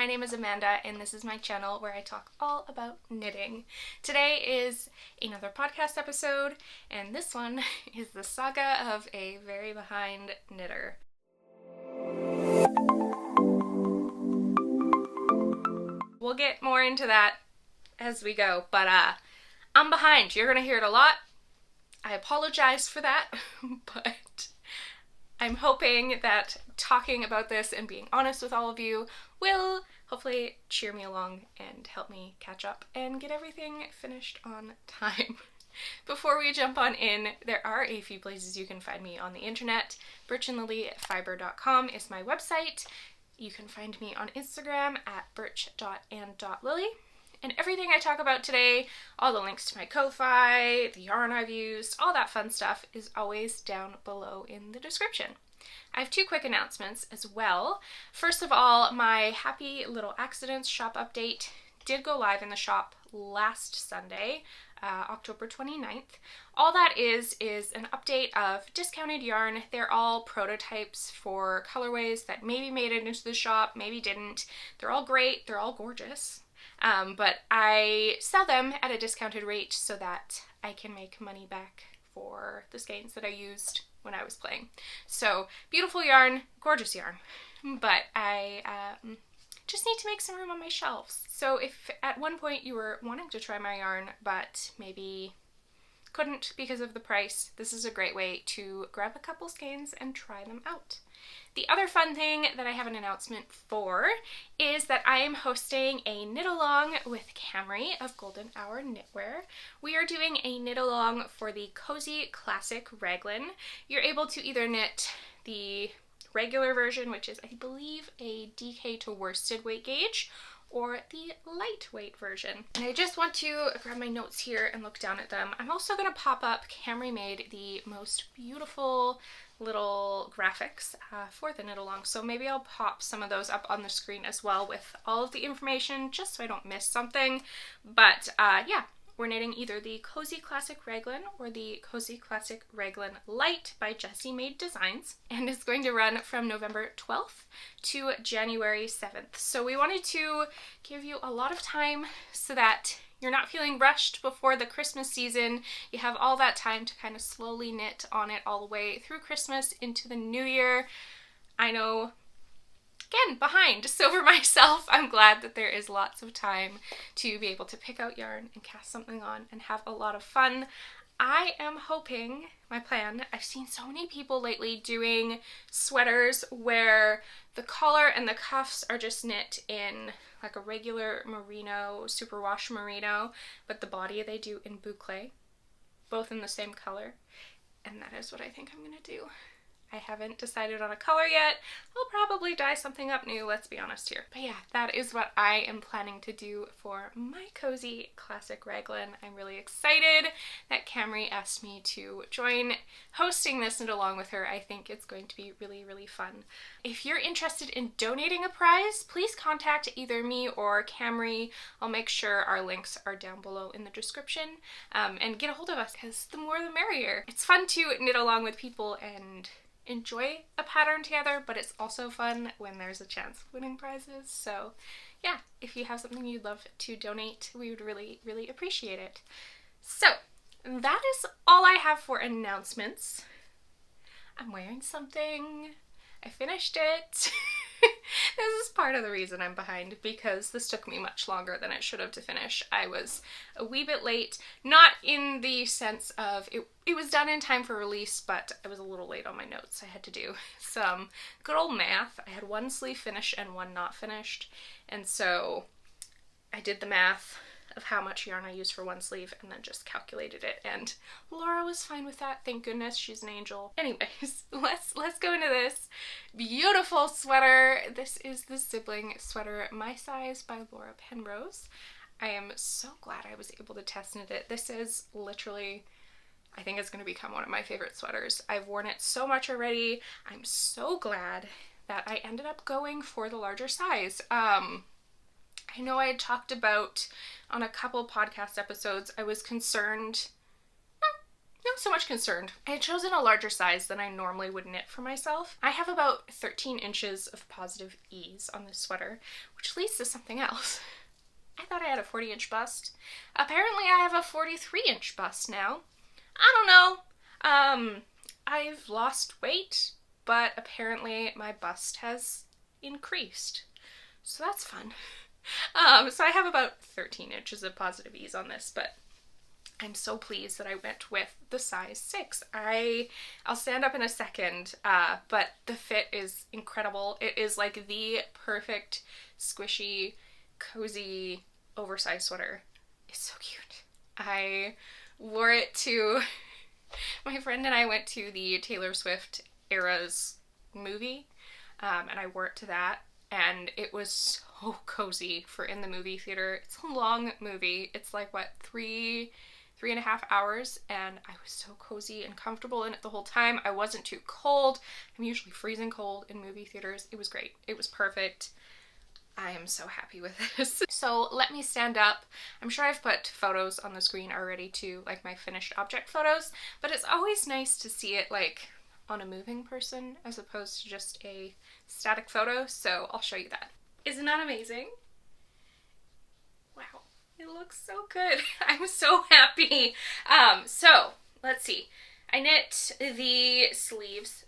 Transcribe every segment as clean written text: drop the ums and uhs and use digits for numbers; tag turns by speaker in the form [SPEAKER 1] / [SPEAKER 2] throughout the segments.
[SPEAKER 1] my name is Amanda and this is my channel where I talk all about knitting. Today is another podcast episode and this one is the saga of a very behind knitter. We'll get more into that as we go, but I'm behind. You're gonna hear it a lot. I apologize for that, but I'm hoping that talking about this and being honest with all of you will hopefully cheer me along and help me catch up and get everything finished on time. Before we jump on in, there are a few places you can find me on the internet. birchandlily.fiber.com is my website. You can find me on Instagram at birch.and.lily. And everything I talk about today, all the links to my Ko-Fi, the yarn I've used, all that fun stuff is always down below in the description. I have two quick announcements as well. First of all, my Happy Little Accidents shop update did go live in the shop last Sunday, October 29th. All that is an update of discounted yarn. They're all prototypes for colorways that maybe made it into the shop, maybe didn't. They're all great, they're all gorgeous. But I sell them at a discounted rate so that I can make money back for the skeins that I used when I was playing. So beautiful yarn, gorgeous yarn, but I just need to make some room on my shelves. So if at one point you were wanting to try my yarn but maybe couldn't because of the price, this is a great way to grab a couple skeins and try them out. The other fun thing that I have an announcement for is that I am hosting a knit along with Camry of Golden Hour Knitwear. We are doing a knit along for the Cozy Classic Raglan. You're able to either knit the regular version, which is I believe a DK to worsted weight gauge, or the lightweight version. And I just want to grab my notes here and look down at them. I'm also going to pop up, Camry made the most beautiful little graphics for the knit along, so maybe I'll pop some of those up on the screen as well with all of the information just so I don't miss something. But yeah, we're knitting either the Cozy Classic Raglan or the Cozy Classic Raglan Light by Jessie Maed Designs, and it's going to run from November 12th to January 7th. So we wanted to give you a lot of time so that you're not feeling rushed before the Christmas season. You have all that time to kind of slowly knit on it all the way through Christmas into the new year. I know, again, behind. So for myself, I'm glad that there is lots of time to be able to pick out yarn and cast something on and have a lot of fun. I am hoping, my plan, I've seen so many people lately doing sweaters where the collar and the cuffs are just knit in like a regular merino, superwash merino, but the body they do in boucle, both in the same color. And that is what I think I'm gonna do. I haven't decided on a color yet. I'll probably dye something up new, let's be honest here. But yeah, that is what I am planning to do for my Cozy Classic Raglan. I'm really excited that Camry asked me to join hosting this knit along with her. I think it's going to be really, really fun. If you're interested in donating a prize, please contact either me or Camry. I'll make sure our links are down below in the description, and get a hold of us because the more the merrier. It's fun to knit along with people and enjoy a pattern together, but it's also fun when there's a chance of winning prizes. So yeah, if you have something you'd love to donate, we would really, really appreciate it. So that is all I have for announcements. I'm wearing something. I finished it. This is part of the reason I'm behind, because this took me much longer than it should have to finish. I was a wee bit late, not in the sense of it was done in time for release, but I was a little late on my notes. I had to do some good old math. I had one sleeve finished and one not finished, and so I did the math of how much yarn I used for one sleeve and then just calculated it, and Laura was fine with that. Thank goodness, she's an angel. Anyways, let's go into this beautiful sweater. This is the Sibling Sweater My Size by Laura Penrose. I am so glad I was able to test knit it. This is literally, I think it's going to become one of my favorite sweaters. I've worn it so much already. I'm so glad that I ended up going for the larger size. I know I had talked about on a couple podcast episodes, I was concerned, no, not so much concerned. I had chosen a larger size than I normally would knit for myself. I have about 13 inches of positive ease on this sweater, which leads to something else. I thought I had a 40-inch bust. Apparently I have a 43-inch bust now. I don't know. I've lost weight, but apparently my bust has increased. So that's fun. So I have about 13 inches of positive ease on this, but I'm so pleased that I went with the size 6. I'll stand up in a second, but the fit is incredible. It is like the perfect squishy, cozy, oversized sweater. It's so cute. I wore it to, my friend and I went to the Taylor Swift Eras movie, and I wore it to that, and it was so cozy for in the movie theater. It's a long movie. It's like, what, 3.5 hours, and I was so cozy and comfortable in it the whole time. I wasn't too cold. I'm usually freezing cold in movie theaters. It was great. It was perfect. I am so happy with this. So let me stand up. I'm sure I've put photos on the screen already too, like my finished object photos, but it's always nice to see it like on a moving person as opposed to just a static photo, so I'll show you that. Isn't that amazing? Wow, it looks so good. I'm so happy. So let's see. I knit the sleeves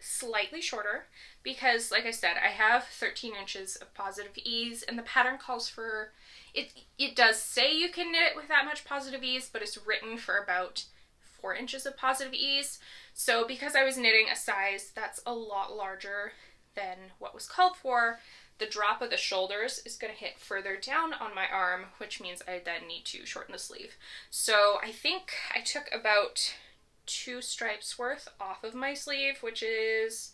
[SPEAKER 1] slightly shorter because, like I said, I have 13 inches of positive ease, and the pattern calls for it. It does say you can knit it with that much positive ease, but it's written for about 4 inches of positive ease. So because I was knitting a size that's a lot larger than what was called for, the drop of the shoulders is going to hit further down on my arm, which means I then need to shorten the sleeve. So I think I took about 2 stripes worth off of my sleeve, which is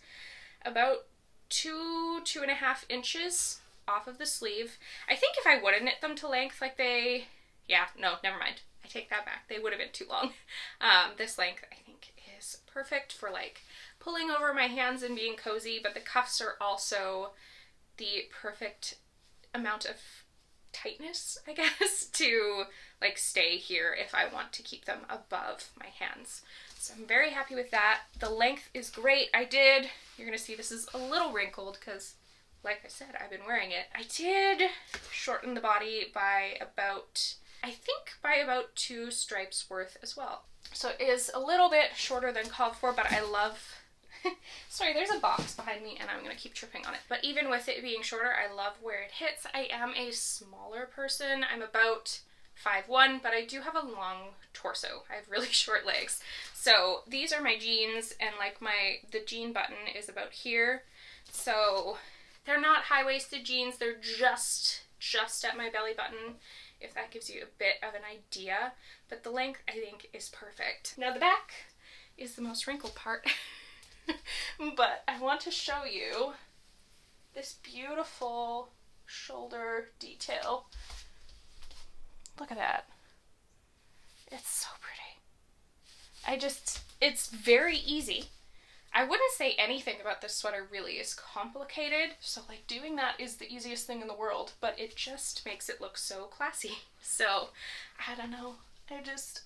[SPEAKER 1] about 2.5 inches off of the sleeve. I think if I would have knit them to length like they, yeah, no, never mind. I take that back. They would have been too long. This length I think is perfect for like pulling over my hands and being cozy, but the cuffs are also the perfect amount of tightness, I guess, to like stay here if I want to keep them above my hands. So I'm very happy with that. The length is great. You're gonna see this is a little wrinkled because, like I said, I've been wearing it. I did shorten the body by about, I think by about 2 stripes worth as well. So it is a little bit shorter than called for, but I love, sorry, there's a box behind me and I'm gonna keep tripping on it. But even with it being shorter, I love where it hits. I am a smaller person. I'm about 5'1", but I do have a long torso. I have really short legs. So these are my jeans, and like the jean button is about here. So they're not high-waisted jeans, they're just at my belly button, if that gives you a bit of an idea. But the length, I think, is perfect. Now the back is the most wrinkled part, but I want to show you this beautiful shoulder detail. Look at that. It's so pretty. It's very easy. I wouldn't say anything about this sweater really is complicated, so like doing that is the easiest thing in the world, but it just makes it look so classy. So, I don't know.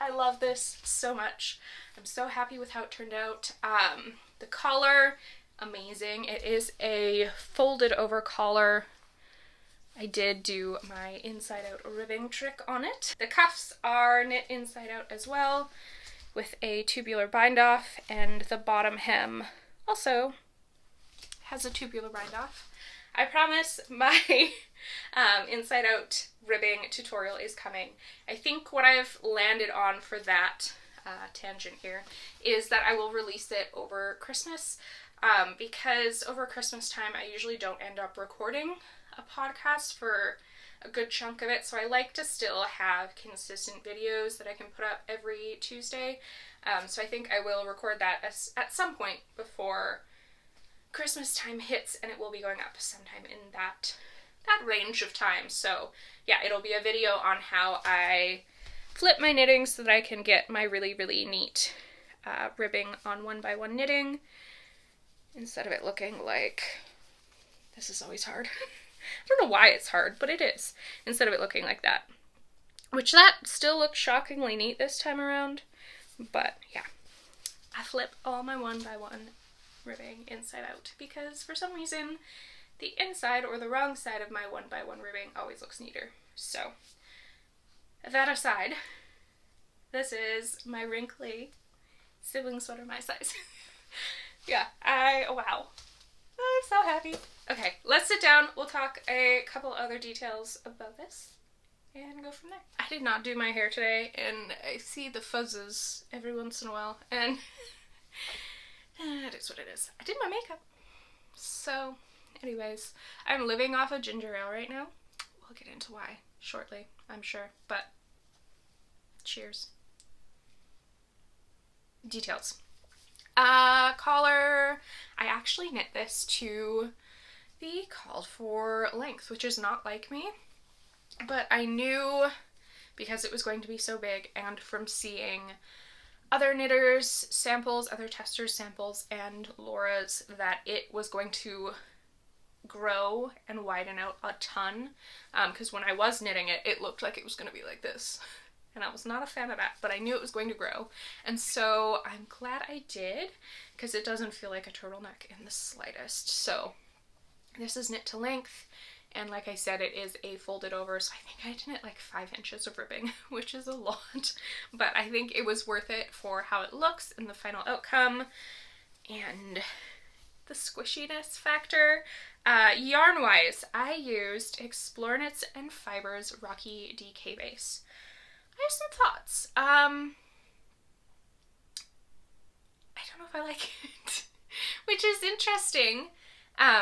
[SPEAKER 1] I love this so much. I'm so happy with how it turned out. The collar, amazing. It is a folded over collar. I did do my inside out ribbing trick on it. The cuffs are knit inside out as well with a tubular bind off, and the bottom hem also has a tubular bind off. I promise my inside out ribbing tutorial is coming. I think what I've landed on for that tangent here is that I will release it over Christmas, because over Christmas time I usually don't end up recording a podcast for a good chunk of it, so I like to still have consistent videos that I can put up every Tuesday. So I think I will record that at some point before Christmas time hits, and it will be going up sometime in that range of time. So yeah, it'll be a video on how I flip my knitting so that I can get my really, really neat ribbing on 1x1 knitting, instead of it looking like, this is always hard. I don't know why it's hard, but it is. Instead of it looking like that. Which that still looks shockingly neat this time around, But yeah, I flip all my 1x1 ribbing inside out because for some reason the inside or the wrong side of my 1x1 ribbing always looks neater. So that aside, this is my wrinkly Sibling Sweater My Size. Yeah, wow. I'm so happy. Okay, let's sit down. We'll talk a couple other details about this and go from there. I did not do my hair today, and I see the fuzzes every once in a while, and it is what it is. I did my makeup. So, anyways, I'm living off of ginger ale right now. We'll get into why shortly, I'm sure, but cheers. Details. Collar. I actually knit this to the called for length, which is not like me, but I knew because it was going to be so big, and from seeing other knitters samples, other testers samples, and Laura's, that it was going to grow and widen out a ton, because when I was knitting it, it looked like it was going to be like this, and I was not a fan of that, but I knew it was going to grow, and so I'm glad I did, because it doesn't feel like a turtleneck in the slightest. So this is knit to length, and like I said, it is a folded over, so I think I did knit like 5 inches of ribbing, which is a lot, but I think it was worth it for how it looks and the final outcome, and the squishiness factor. Yarn-wise, I used s.knits and Fibers Rocky DK base. I have some thoughts. I don't know if I like it, which is interesting,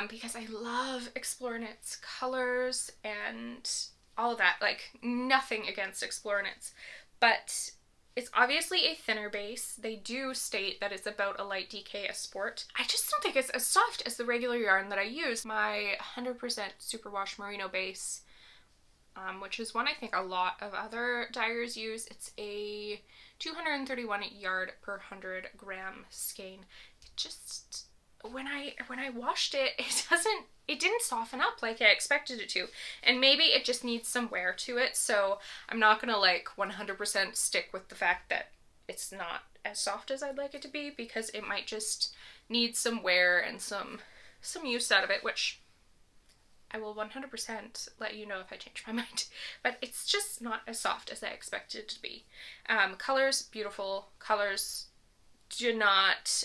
[SPEAKER 1] because I love s.knits colors and all of that. Like, nothing against s.knits, but it's obviously a thinner base. They do state that it's about a light DK, a sport. I just don't think it's as soft as the regular yarn that I use. My 100% superwash merino base, which is one I think a lot of other dyers use. It's a 231 yard per 100 gram skein. It just, when I washed it, it didn't soften up like I expected it to. And maybe it just needs some wear to it, so I'm not gonna like 100% stick with the fact that it's not as soft as I'd like it to be, because it might just need some wear and some use out of it, which I will 100% let you know if I change my mind. But it's just not as soft as I expected it to be. Colors, beautiful. Colors do not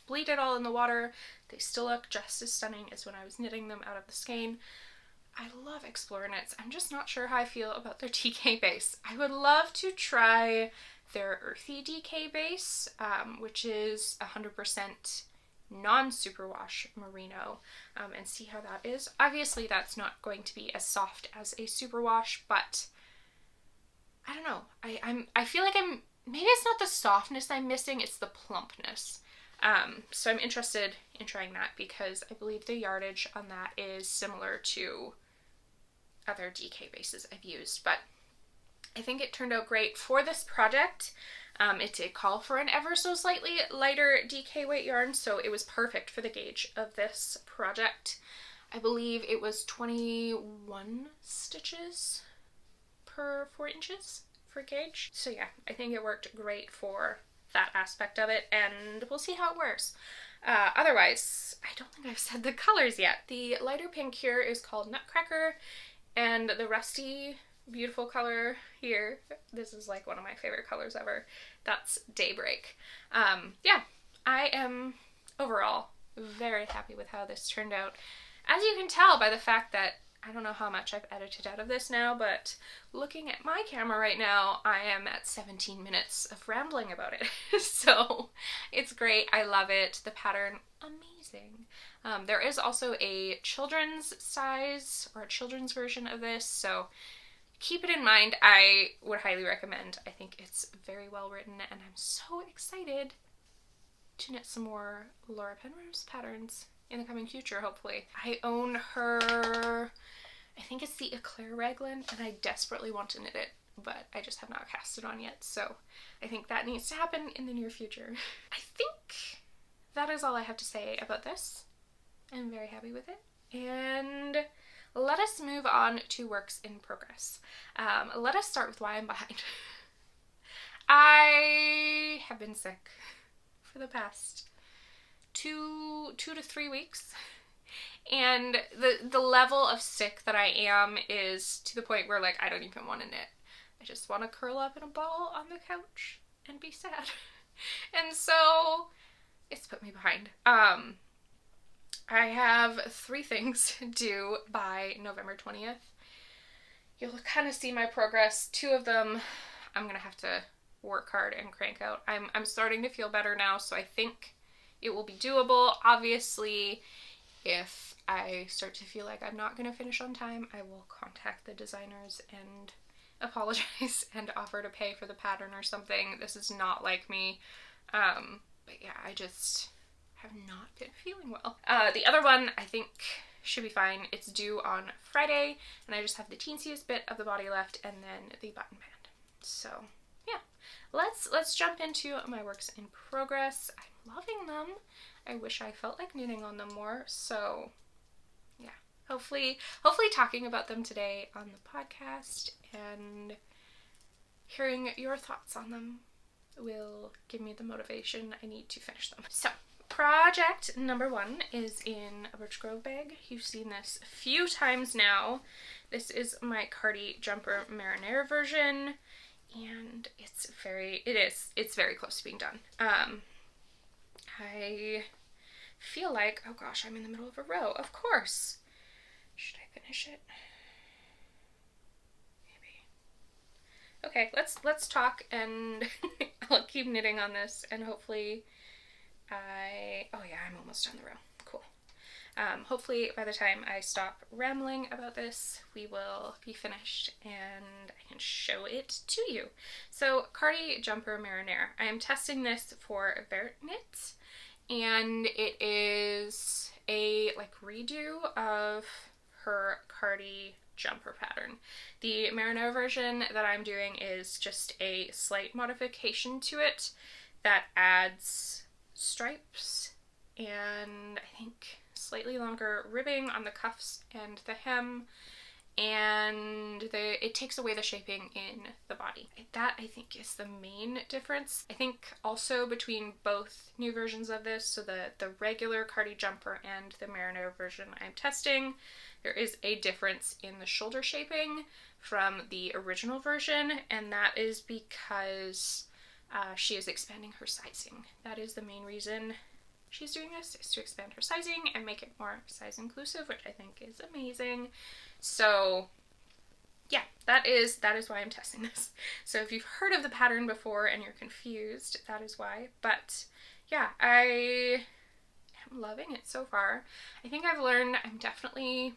[SPEAKER 1] bleed at all in the water. They still look just as stunning as when I was knitting them out of the skein. I love s.knits. I'm just not sure how I feel about their DK base. I would love to try their earthy DK base, which is 100% non-superwash merino, and see how that is. Obviously that's not going to be as soft as a superwash, but I don't know. I feel like maybe it's not the softness I'm missing, it's the plumpness. So I'm interested in trying that, because I believe the yardage on that is similar to other DK bases I've used, but I think it turned out great for this project. It did call for an ever so slightly lighter DK weight yarn, so it was perfect for the gauge of this project. I believe it was 21 stitches per 4 inches for gauge. So yeah, I think it worked great for that aspect of it, and we'll see how it wears. Otherwise, I don't think I've said the colors yet. The lighter pink here is called Nutcracker, and the rusty beautiful color here, this is like one of my favorite colors ever, that's Daybreak. Yeah, I am overall very happy with how this turned out. As you can tell by the fact that I don't know how much I've edited out of this now, but looking at my camera right now, I am at 17 minutes of rambling about it. So it's great. I love it. The pattern, amazing. There is also a children's size or a children's version of this, so keep it in mind. I would highly recommend. I think it's very well written, and I'm so excited to knit some more Laura Penrose patterns in the coming future, hopefully. I own her, I think it's the Eclair Raglan, and I desperately want to knit it, but I just have not cast it on yet, so I think that needs to happen in the near future. I think that is all I have to say about this. I'm very happy with it, and let us move on to works in progress. Let us start with why I'm behind. I have been sick for the past two to 3 weeks. And the level of sick that I am is to the point where, like, I don't even want to knit. I just want to curl up in a ball on the couch and be sad. And so it's put me behind. I have 3 things due by November 20th. You'll kind of see my progress. 2 of them I'm gonna have to work hard and crank out. I'm starting to feel better now, so I think it will be doable. Obviously, if I start to feel like I'm not gonna finish on time, I will contact the designers and apologize and offer to pay for the pattern or something. This is not like me. But yeah, I just have not been feeling well. The other one I think should be fine. It's due on Friday, and I just have the teensiest bit of the body left and then the button band. So yeah, let's jump into my works in progress. I'm loving them. I wish I felt like knitting on them more. So yeah, hopefully talking about them today on the podcast and hearing your thoughts on them will give me the motivation I need to finish them. So project number 1 is in a Birch Grove bag. You've seen this a few times now. This is my Cardi Jumper Mariniere version, and it's very close to being done. I feel like, oh gosh, I'm in the middle of a row. Of course. Should I finish it? Okay, let's talk, and I'll keep knitting on this, and hopefully oh yeah, I'm almost done the row. Cool. Hopefully by the time I stop rambling about this, we will be finished and I can show it to you. So Cardi Jumper Mariniere. I am testing this for Vert knits, and it is a like redo of her Cardi Jumper pattern. The Mariniere version that I'm doing is just a slight modification to it that adds stripes and I think slightly longer ribbing on the cuffs and the hem, and it takes away the shaping in the body. That I think is the main difference. I think also between both new versions of this, so the regular Cardi Jumper and the Mariniere version I'm testing, there is a difference in the shoulder shaping from the original version, and that is because she is expanding her sizing. That is the main reason she's doing this, is to expand her sizing and make it more size inclusive, which I think is amazing. So yeah, that is why I'm testing this. So if you've heard of the pattern before and you're confused, that is why. But yeah, I am loving it so far. I think I've learned I'm definitely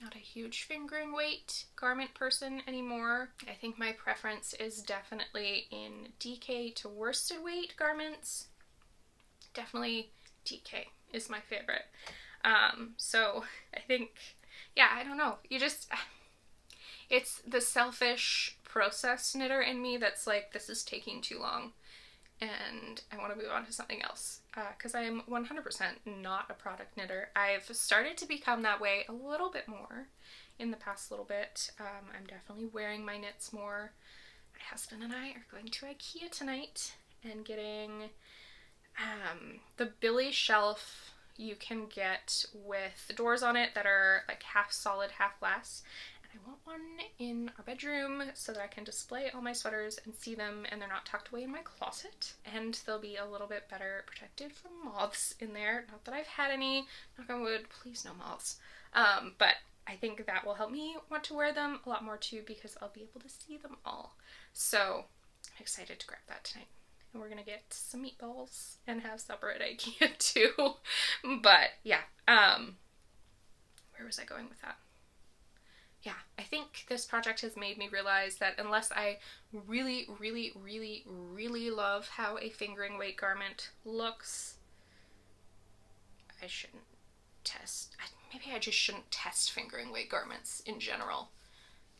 [SPEAKER 1] not a huge fingering weight garment person anymore. I think my preference is definitely in DK to worsted weight garments. Definitely DK is my favorite. So I think, yeah, I don't know. It's the selfish process knitter in me that's like, this is taking too long and I want to move on to something else. Because I am 100% not a product knitter. I've started to become that way a little bit more in the past little bit. I'm definitely wearing my knits more. My husband and I are going to IKEA tonight and getting the Billy shelf you can get with the doors on it that are like half solid, half glass. I want one in our bedroom so that I can display all my sweaters and see them and they're not tucked away in my closet. And they'll be a little bit better protected from moths in there. Not that I've had any, knock on wood, please no moths. But I think that will help me want to wear them a lot more too because I'll be able to see them all. So I'm excited to grab that tonight. And we're gonna get some meatballs and have supper at IKEA too. But yeah, where was I going with that? Yeah, I think this project has made me realize that unless I really, really, really, really love how a fingering weight garment looks, I shouldn't test. Maybe I just shouldn't test fingering weight garments in general.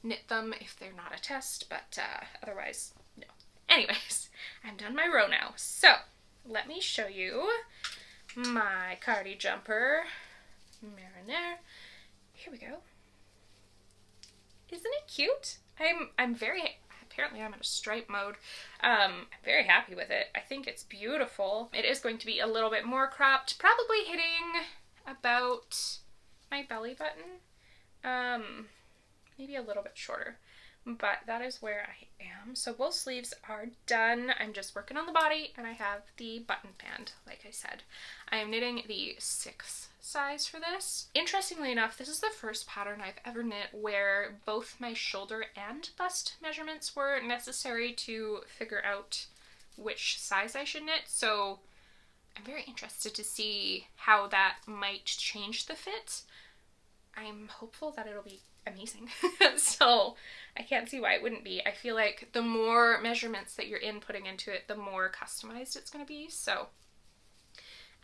[SPEAKER 1] Knit them if they're not a test, but otherwise, no. Anyways, I'm done my row now. So, let me show you my Cardi Jumper Mariniere. Here we go. Isn't it cute? I'm very apparently I'm in a stripe mode. I'm very happy with it. I think it's beautiful. It is going to be a little bit more cropped, probably hitting about my belly button. Maybe a little bit shorter, but that is where I am. So both sleeves are done. I'm just working on the body, and I have the button band, like I said. I am knitting the 6 size for this. Interestingly enough, this is the first pattern I've ever knit where both my shoulder and bust measurements were necessary to figure out which size I should knit. So I'm very interested to see how that might change the fit. I'm hopeful that it'll be amazing. So I can't see why it wouldn't be. I feel like the more measurements that you're inputting into it, the more customized it's going to be. So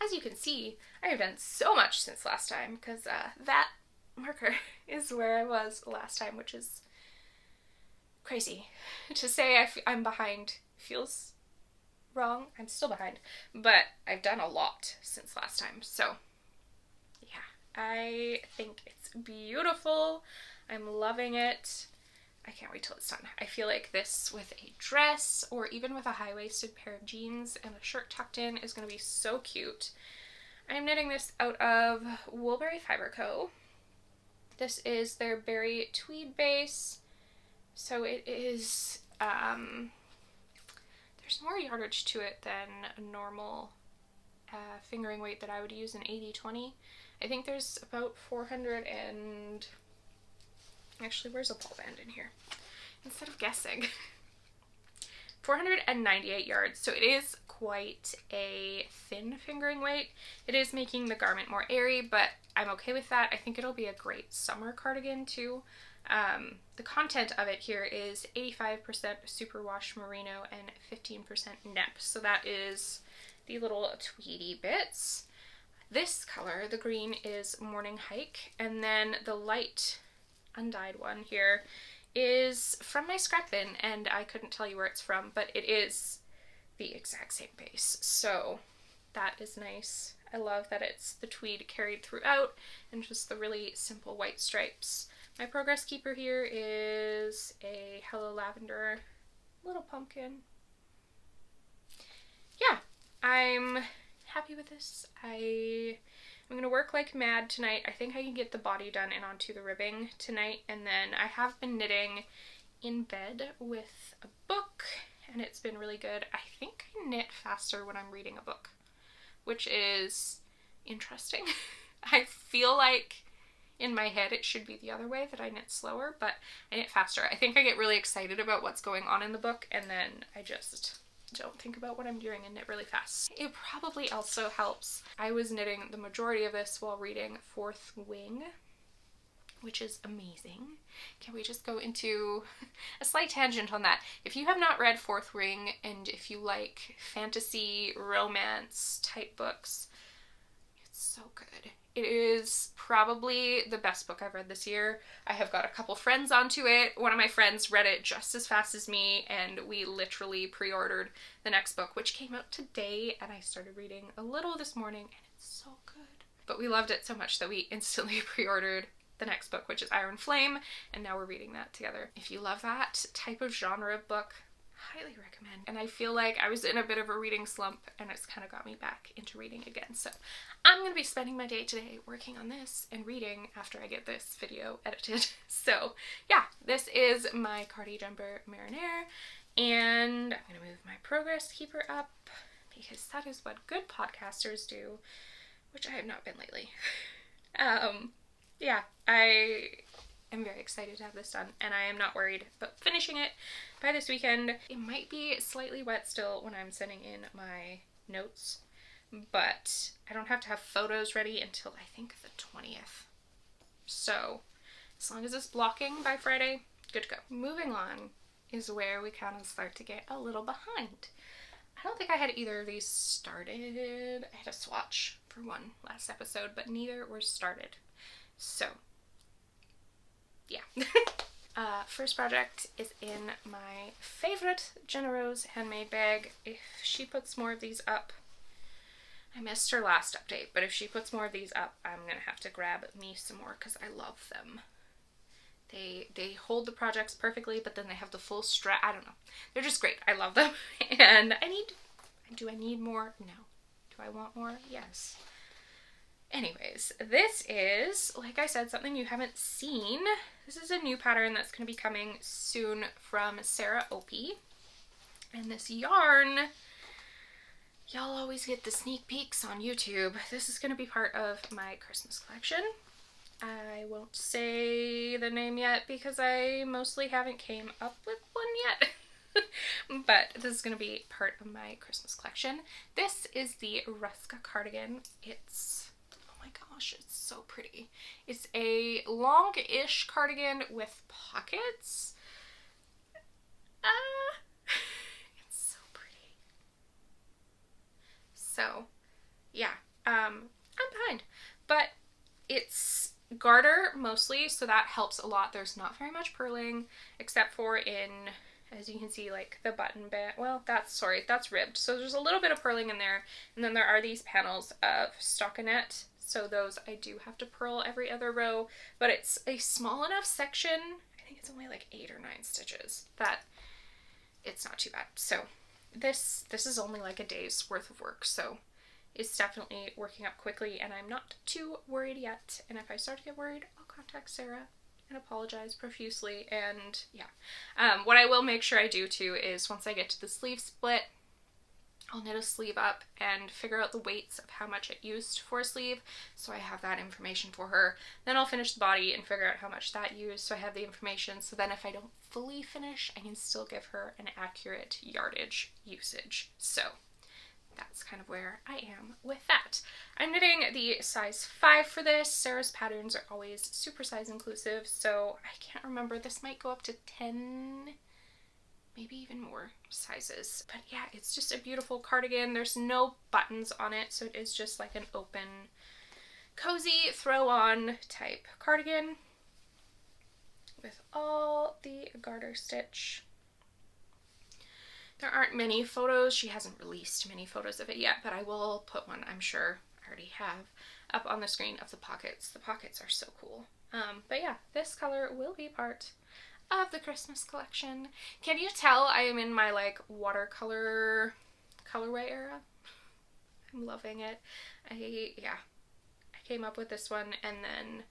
[SPEAKER 1] as you can see, I have done so much since last time, because that marker is where I was last time, which is crazy. To say I'm behind feels wrong. I'm still behind, but I've done a lot since last time. So yeah, I think it's beautiful. I'm loving it. I can't wait till it's done. I feel like this with a dress or even with a high-waisted pair of jeans and a shirt tucked in is going to be so cute. I'm knitting this out of Woolberry Fiber Co. This is their berry tweed base. So it is, there's more yardage to it than a normal fingering weight that I would use in 80/20. I think there's about 400 and... Actually, where's a ball band in here? Instead of guessing. 498 yards, so it is quite a thin fingering weight. It is making the garment more airy, but I'm okay with that. I think it'll be a great summer cardigan too. The content of it here is 85% superwash merino and 15% nep, so that is the little tweedy bits. This color, the green, is Morning Hike, and then the light undyed one here is from my scrap bin, and I couldn't tell you where it's from, but it is the exact same base, so that is nice. I love that it's the tweed carried throughout and just the really simple white stripes. My progress keeper here is a Hello Lavender little pumpkin. Yeah, I'm happy with this. I'm going to work like mad tonight. I think I can get the body done and onto the ribbing tonight, and then I have been knitting in bed with a book, and it's been really good. I think I knit faster when I'm reading a book, which is interesting. I feel like in my head it should be the other way, that I knit slower, but I knit faster. I think I get really excited about what's going on in the book, and then I just don't think about what I'm doing and knit really fast. It probably also helps. I was knitting the majority of this while reading Fourth Wing, which is amazing. Can we just go into a slight tangent on that? If you have not read Fourth Wing, and if you like fantasy, romance type books, it's so good. It is probably the best book I've read this year. I have got a couple friends onto it. One of my friends read it just as fast as me, and we literally pre-ordered the next book, which came out today, and I started reading a little this morning, and it's so good. But we loved it so much that we instantly pre-ordered the next book, which is Iron Flame, and now we're reading that together. If you love that type of genre of book, highly recommend. And I feel like I was in a bit of a reading slump, and it's kind of got me back into reading again. So I'm going to be spending my day today working on this and reading after I get this video edited. So yeah, this is my Cardi Jumper Mariniere, and I'm going to move my progress keeper up because that is what good podcasters do, which I have not been lately. Yeah, I am very excited to have this done, and I am not worried about finishing it by this weekend. It might be slightly wet still when I'm sending in my notes, but I don't have to have photos ready until I think the 20th. So as long as it's blocking by Friday, good to go. Moving on is where we kind of start to get a little behind. I don't think I had either of these started. I had a swatch for one last episode, but neither were started. So yeah. First project is in my favorite Jenna Rose handmade bag. If she puts more of these up, I missed her last update, but if she puts more of these up, I'm gonna have to grab me some more because I love them. They hold the projects perfectly, but then they have the full strap. I don't know. They're just great. I love them. And do I need more? No. Do I want more? Yes. Anyways, this is, like I said, something you haven't seen. This is a new pattern that's going to be coming soon from Sarah Opie. And this yarn, y'all always get the sneak peeks on YouTube. This is going to be part of my Christmas collection. I won't say the name yet because I mostly haven't came up with one yet. But this is going to be part of my Christmas collection. This is the Ruska cardigan. It's, oh my gosh, it's so pretty. It's a long-ish cardigan with pockets. It's so pretty. So, yeah, I'm behind. But it's garter mostly, so that helps a lot. There's not very much purling, except for in, as you can see, like the button band. Well, that's ribbed. So there's a little bit of purling in there. And then there are these panels of stockinette. So those I do have to purl every other row, but it's a small enough section. I think it's only like 8 or 9 stitches that it's not too bad. So this is only like a day's worth of work. So it's definitely working up quickly, and I'm not too worried yet. And if I start to get worried, I'll contact Sarah and apologize profusely. And yeah, what I will make sure I do too is once I get to the sleeve split, I'll knit a sleeve up and figure out the weights of how much it used for a sleeve, so I have that information for her. Then I'll finish the body and figure out how much that used, so I have the information, so then if I don't fully finish, I can still give her an accurate yardage usage. So that's kind of where I am with that. I'm knitting the size 5 for this. Sarah's patterns are always super size inclusive, so I can't remember. This might go up to 10, maybe even more sizes. But yeah, it's just a beautiful cardigan. There's no buttons on it, so it is just like an open, cozy throw-on type cardigan with all the garter stitch. There aren't many photos. She hasn't released many photos of it yet, but I will put one, I'm sure I already have, up on the screen of the pockets. The pockets are so cool. But yeah, this color will be part of the Christmas collection. Can you tell I am in my like watercolor colorway era? I'm loving it. I came up with this one, and then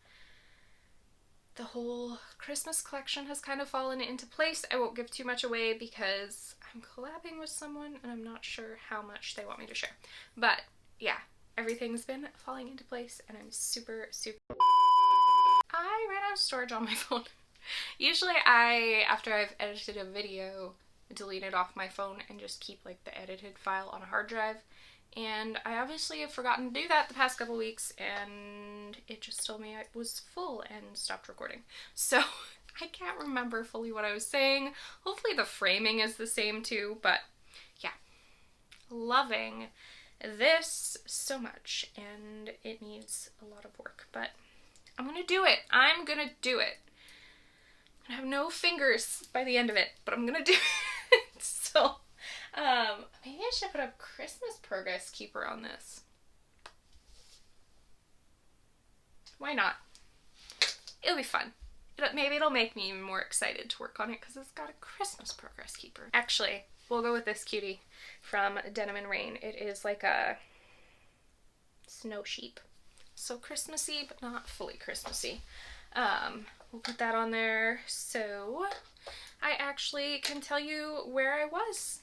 [SPEAKER 1] the whole Christmas collection has kind of fallen into place. I won't give too much away because I'm collabing with someone and I'm not sure how much they want me to share. But yeah, everything's been falling into place and I'm super, super... I ran out of storage on my phone. Usually after I've edited a video, delete it off my phone and just keep like the edited file on a hard drive. And I obviously have forgotten to do that the past couple weeks, and it just told me I was full and stopped recording. So I can't remember fully what I was saying. Hopefully the framing is the same too, but yeah. Loving this so much, and it needs a lot of work, but I'm gonna do it. I'm gonna do it. I have no fingers by the end of it, but I'm gonna do it. So maybe I should put a Christmas progress keeper on this. Why not? It'll be fun. Maybe it'll make me even more excited to work on it because it's got a Christmas progress keeper. Actually, we'll go with this cutie from Denim and Rain. It is like a snow sheep. So Christmassy, but not fully Christmassy. We'll put that on there. So I actually can tell you where I was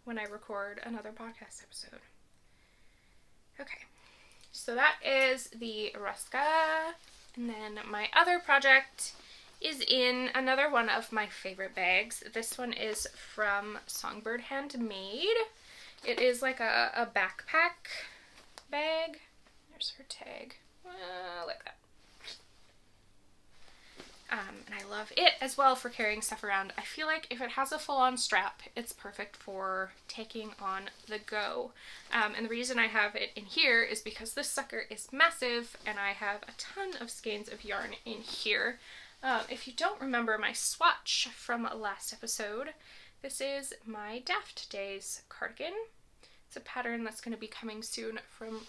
[SPEAKER 1] when I record another podcast episode. Okay, so that is the Ruska, and then my other project is in another one of my favorite bags. This one is from Songbird Handmade. It is like a backpack bag. There's her tag. Like that. And I love it as well for carrying stuff around. I feel like if it has a full-on strap, it's perfect for taking on the go. And the reason I have it in here is because this sucker is massive and I have a ton of skeins of yarn in here. If you don't remember my swatch from last episode, this is my Daft Days cardigan. It's a pattern that's going to be coming soon from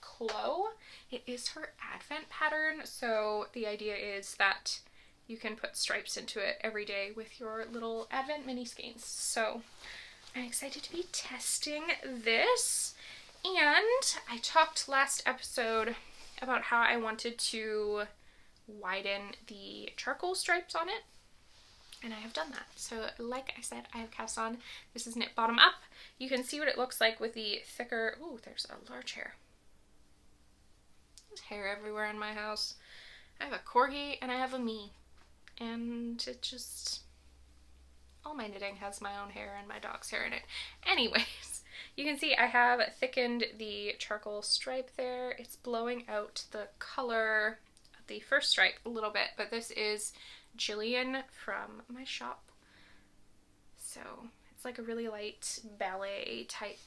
[SPEAKER 1] Clow. It is her Advent pattern, so the idea is that you can put stripes into it every day with your little Advent mini skeins. So I'm excited to be testing this. And I talked last episode about how I wanted to widen the charcoal stripes on it, and I have done that. So like I said, I have cast on. This is knit bottom up. You can see what it looks like with the thicker, ooh, there's a large hair. There's hair everywhere in my house. I have a corgi and I have a me, and it just, all my knitting has my own hair and my dog's hair in it. Anyways, you can see I have thickened the charcoal stripe there. It's blowing out the color of the first stripe a little bit, but this is Jillian from my shop. So it's like a really light ballet type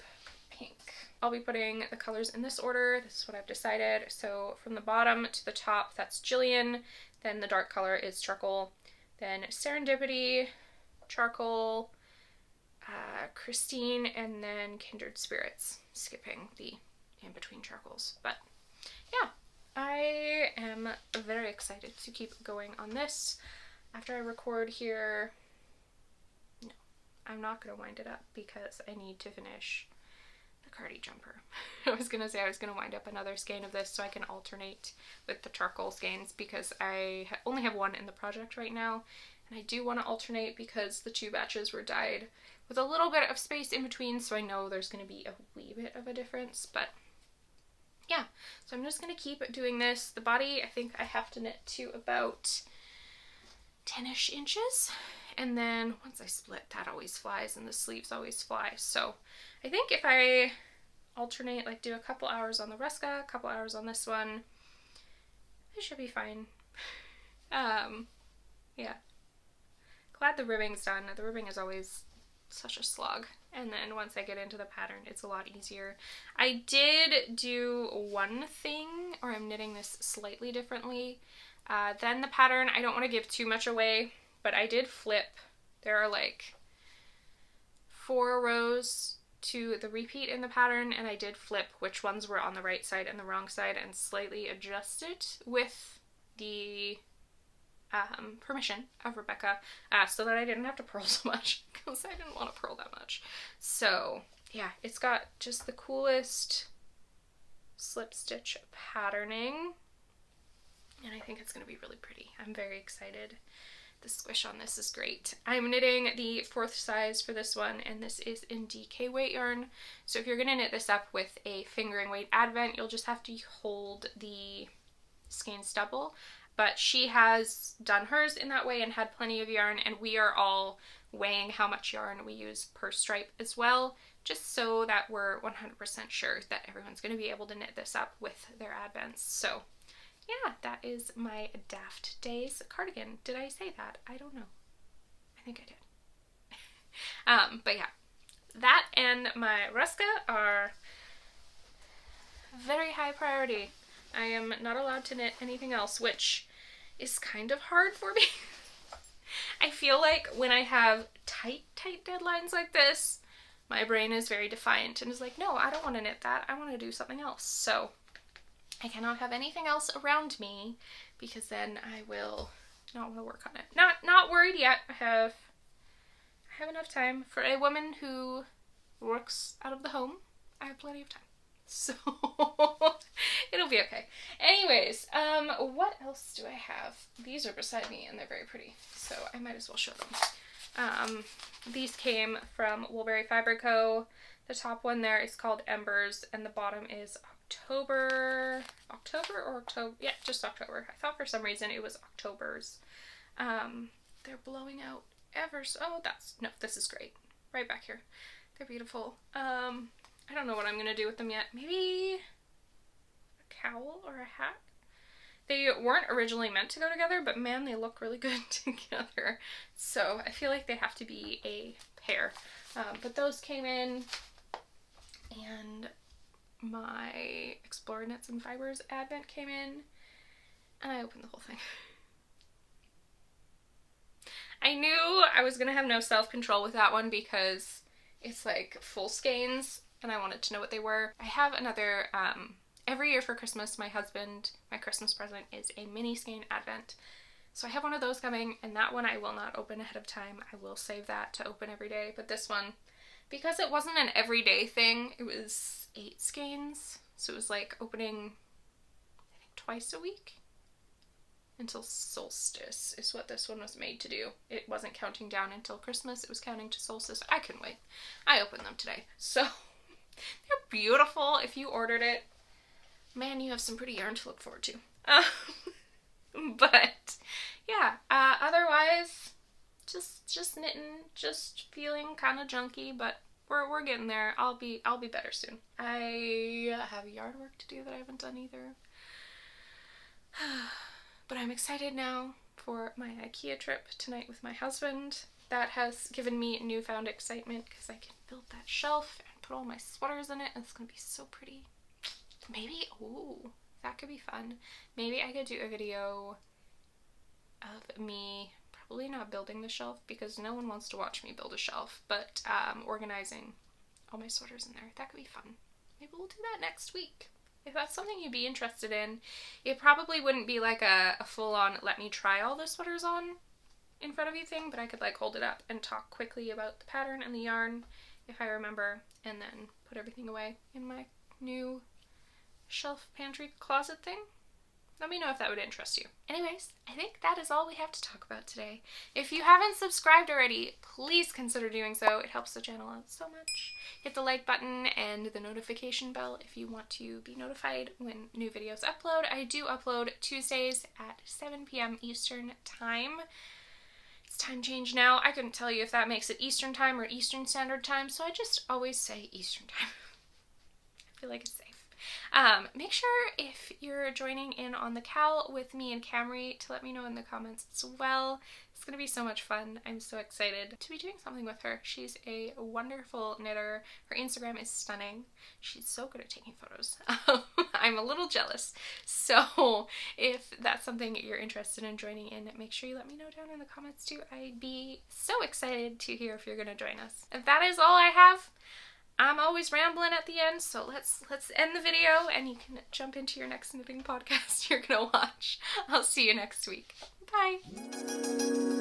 [SPEAKER 1] pink. I'll be putting the colors in this order. This is what I've decided. So from the bottom to the top, that's Jillian. Then the dark color is charcoal. Then Serendipity, charcoal, Christine, and then Kindred Spirits, skipping the in-between charcoals. But yeah, I am very excited to keep going on this. After I record here, no, I'm not going to wind it up because I need to finish the Cardi Jumper. I was going to say I was going to wind up another skein of this so I can alternate with the charcoal skeins, because I only have one in the project right now, and I do want to alternate because the 2 batches were dyed with a little bit of space in between, so I know there's going to be a wee bit of a difference, but yeah. So I'm just going to keep doing this. The body, I think I have to knit to about 10-ish inches, and then once I split, that always flies, and the sleeves always fly. So I think if I alternate, like do a couple hours on the Ruska, a couple hours on this one, I should be fine. Yeah. Glad the ribbing's done. The ribbing is always such a slog, and then once I get into the pattern, it's a lot easier. I did do one thing, or I'm knitting this slightly differently than the pattern. I don't want to give too much away, but I did flip. There are like 4 rows to the repeat in the pattern, and I did flip which ones were on the right side and the wrong side and slightly adjust it with the permission of Rebecca, so that I didn't have to purl so much, because I didn't want to purl that much. So yeah, it's got just the coolest slip stitch patterning, and I think it's going to be really pretty. I'm very excited. The squish on this is great. I'm knitting the 4th size for this one, and this is in DK weight yarn. So if you're going to knit this up with a fingering weight advent, you'll just have to hold the skeins double. But she has done hers in that way and had plenty of yarn, and we are all weighing how much yarn we use per stripe as well, just so that we're 100% sure that everyone's going to be able to knit this up with their advents. So yeah, that is my Daft Days cardigan. Did I say that? I don't know. I think I did. But yeah, that and my Ruska are very high priority. I am not allowed to knit anything else, which is kind of hard for me. I feel like when I have tight deadlines like this, my brain is very defiant and is like, no, I don't want to knit that. I want to do something else. So I cannot have anything else around me, because then I will not want to work on it. Not worried yet. I have enough time. For a woman who works out of the home, I have plenty of time. So it'll be okay. Anyways, what else do I have? These are beside me and they're very pretty, so I might as well show them. These came from Woolberry Fiber Co. The top one there is called Embers, and the bottom is October or October? Yeah, just October. I thought for some reason it was October's. They're blowing out ever so, oh, no, this is great. Right back here. They're beautiful. I don't know what I'm going to do with them yet. Maybe a cowl or a hat? They weren't originally meant to go together, but man, they look really good together. So I feel like they have to be a pair. But those came in, and my Explore Knits and Fibers advent came in, and I opened the whole thing. I knew I was going to have no self-control with that one because it's like full skeins, and I wanted to know what they were. I have another, every year for Christmas, my Christmas present is a mini skein advent. So I have one of those coming, and that one I will not open ahead of time. I will save that to open every day. But this one, because it wasn't an everyday thing, it was 8 skeins. So it was like opening, I think, twice a week until solstice is what this one was made to do. It wasn't counting down until Christmas. It was counting to solstice. I couldn't wait. I opened them today. So they're beautiful. If you ordered it, man, you have some pretty yarn to look forward to. But yeah, otherwise just knitting, just feeling kind of junky, but we're getting there. I'll be better soon. I have yard work to do that I haven't done either. But I'm excited now for my IKEA trip tonight with my husband. That has given me newfound excitement because I can build that shelf and put all my sweaters in it, and it's gonna be so pretty. Maybe, ooh, that could be fun. Maybe I could do a video of me probably not building the shelf because no one wants to watch me build a shelf, but organizing all my sweaters in there. That could be fun. Maybe we'll do that next week. If that's something you'd be interested in, it probably wouldn't be like a full-on let me try all the sweaters on in front of you thing, but I could like hold it up and talk quickly about the pattern and the yarn if I remember, and then put everything away in my new shelf pantry closet thing. Let me know if that would interest you. Anyways, I think that is all we have to talk about today. If you haven't subscribed already, please consider doing so. It helps the channel out so much. Hit the like button and the notification bell if you want to be notified when new videos upload. I do upload Tuesdays at 7 p.m. Eastern time. It's time change now. I couldn't tell you if that makes it Eastern time or Eastern Standard Time, so I just always say Eastern time. I feel like it's safe. Make sure if you're joining in on the KAL with me and Camry to let me know in the comments as well. It's going to be so much fun. I'm so excited to be doing something with her. She's a wonderful knitter. Her Instagram is stunning. She's so good at taking photos. I'm a little jealous. So if that's something you're interested in joining in, make sure you let me know down in the comments too. I'd be so excited to hear if you're going to join us. If that is all I have, I'm always rambling at the end, so let's end the video and you can jump into your next knitting podcast you're gonna watch. I'll see you next week. Bye!